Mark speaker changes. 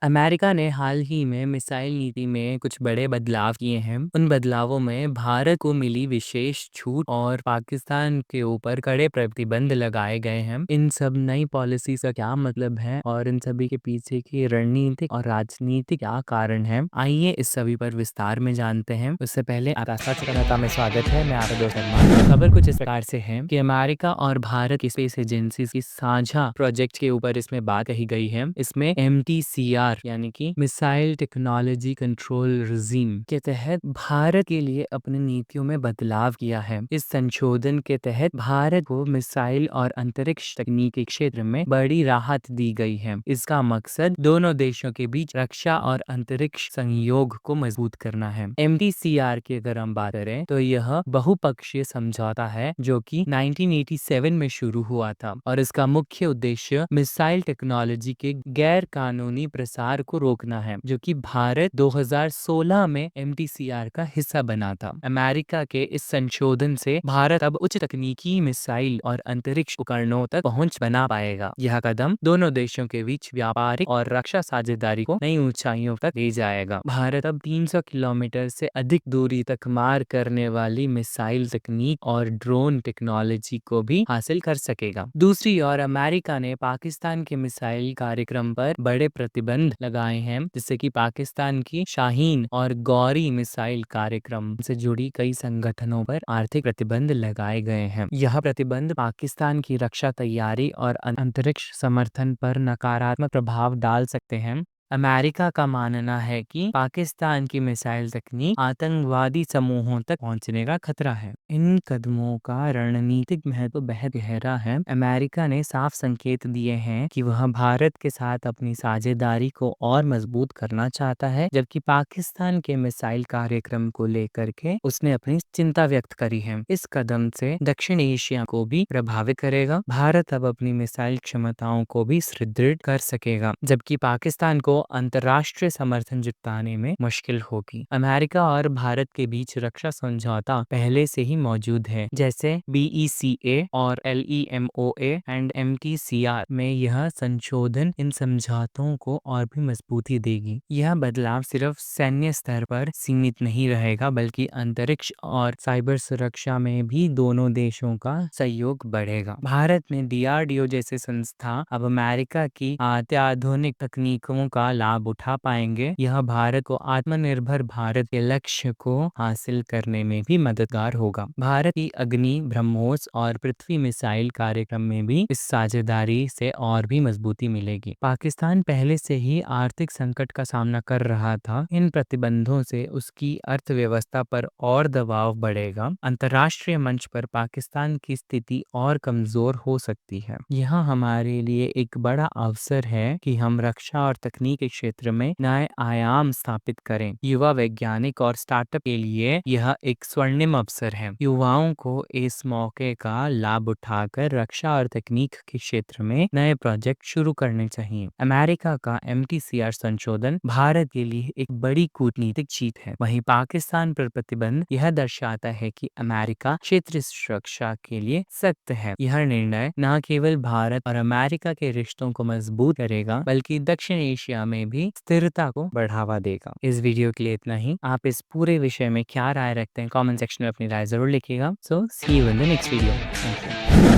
Speaker 1: America ने हाल ही में missile नीति में कुछ बड़े बदलाव किए हैं। उन बदलावों में भारत को मिली विशेष छूट और पाकिस्तान के ऊपर कड़े प्रतिबंध लगाए गए हैं। इन सब नई पॉलिसी का क्या मतलब है और इन सभी के पीछे की रणनीतिक और राजनीतिक क्या कारण है, आइए इस सभी पर विस्तार में जानते हैं। उससे पहले आपका सच में स्वागत है। मैं आपका दोस्त अरमान। खबर कुछ इस प्रकार से है कि अमेरिका और भारत की स्पेस एजेंसी की साझा प्रोजेक्ट के ऊपर इसमें बात कही गई है। इसमें MTCR यानी कि मिसाइल टेक्नोलॉजी कंट्रोल रिजीम के तहत भारत के लिए अपनी नीतियों में बदलाव किया है। इस संशोधन के तहत भारत को मिसाइल और अंतरिक्ष तकनीक के क्षेत्र में बड़ी राहत दी गई है। इसका मकसद दोनों देशों के बीच रक्षा और अंतरिक्ष सहयोग को मजबूत करना है। MTCR की अगर हम बात करें तो यह बहुपक्षीय समझौता है जो कि 1987 में शुरू हुआ था और इसका मुख्य उद्देश्य मिसाइल टेक्नोलॉजी के गैर कानूनी प्रसार को रोकना है, जो कि भारत 2016 में MTCR का हिस्सा बना था। अमेरिका के इस संशोधन से भारत अब उच्च तकनीकी मिसाइल और अंतरिक्ष उपकरणों तक पहुंच बना पाएगा। यह कदम दोनों देशों के बीच व्यापारिक और रक्षा साझेदारी को नई ऊंचाइयों तक ले जाएगा। भारत अब 300 किलोमीटर से अधिक दूरी तक मार करने वाली मिसाइल तकनीक और ड्रोन टेक्नोलॉजी को भी हासिल कर सकेगा। दूसरी ओर अमेरिका ने पाकिस्तान के मिसाइल कार्यक्रम पर बड़े प्रतिबंध लगाए हैं, जिससे कि पाकिस्तान की शाहीन और गौरी मिसाइल कार्यक्रम से जुड़ी कई संगठनों पर आर्थिक प्रतिबंध लगाए गए हैं। यह प्रतिबंध पाकिस्तान की रक्षा तैयारी और अंतरिक्ष समर्थन पर नकारात्मक प्रभाव डाल सकते हैं। अमेरिका का मानना है कि पाकिस्तान की मिसाइल तकनीक आतंकवादी समूहों तक पहुंचने का खतरा है। इन कदमों का रणनीतिक महत्व बेहद गहरा है। अमेरिका ने साफ संकेत दिए हैं कि वह भारत के साथ अपनी साझेदारी को और मजबूत करना चाहता है, जबकि पाकिस्तान के मिसाइल कार्यक्रम को लेकर के उसने अपनी चिंता व्यक्त करी है। इस कदम से दक्षिण एशिया को भी प्रभावित करेगा। भारत अब अपनी मिसाइल क्षमताओं को भी सुदृढ़ कर सकेगा, जबकि पाकिस्तान को अंतर्राष्ट्रीय समर्थन जुटाने में मुश्किल होगी। अमेरिका और भारत के बीच रक्षा समझौता पहले से ही मौजूद है, जैसे BECA और LEMOA एंड MTCR में। यह संशोधन इन समझौतों को और भी मजबूती देगी। यह बदलाव सिर्फ सैन्य स्तर पर सीमित नहीं रहेगा, बल्कि अंतरिक्ष और साइबर सुरक्षा में भी दोनों देशों का सहयोग बढ़ेगा। भारत में DRDO जैसे संस्था अब अमेरिका की अत्याधुनिक तकनीकों का लाभ उठा पाएंगे। यह भारत को आत्मनिर्भर भारत के लक्ष्य को हासिल करने में भी मददगार होगा। भारत की अग्नि, ब्रह्मोस और पृथ्वी मिसाइल कार्यक्रम में भी इस साझेदारी से और भी मजबूती मिलेगी। पाकिस्तान पहले से ही आर्थिक संकट का सामना कर रहा था। इन प्रतिबंधों से उसकी अर्थव्यवस्था पर और दबाव बढ़ेगा। अंतर्राष्ट्रीय मंच पर पाकिस्तान की स्थिति और कमजोर हो सकती है। यह हमारे लिए एक बड़ा अवसर है कि हम रक्षा और तकनीक के क्षेत्र में नए आयाम स्थापित करें। युवा वैज्ञानिक और स्टार्टअप के लिए यह एक स्वर्णिम अवसर है। युवाओं को इस मौके का लाभ उठाकर रक्षा और तकनीक के क्षेत्र में नए प्रोजेक्ट शुरू करने चाहिए। अमेरिका का MTCR संशोधन भारत के लिए एक बड़ी कूटनीतिक जीत है। वहीं पाकिस्तान पर प्रतिबंध यह दर्शाता है कि अमेरिका क्षेत्रीय सुरक्षा के लिए सख्त है। यह निर्णय न केवल भारत और अमेरिका के रिश्तों को मजबूत करेगा, बल्कि दक्षिण एशिया में भी स्थिरता को बढ़ावा देगा। इस वीडियो के लिए इतना ही। आप इस पूरे विषय में क्या राय रखते हैं, कमेंट सेक्शन में अपनी राय जरूर लिखिएगा। So see you in the next video. Thank you.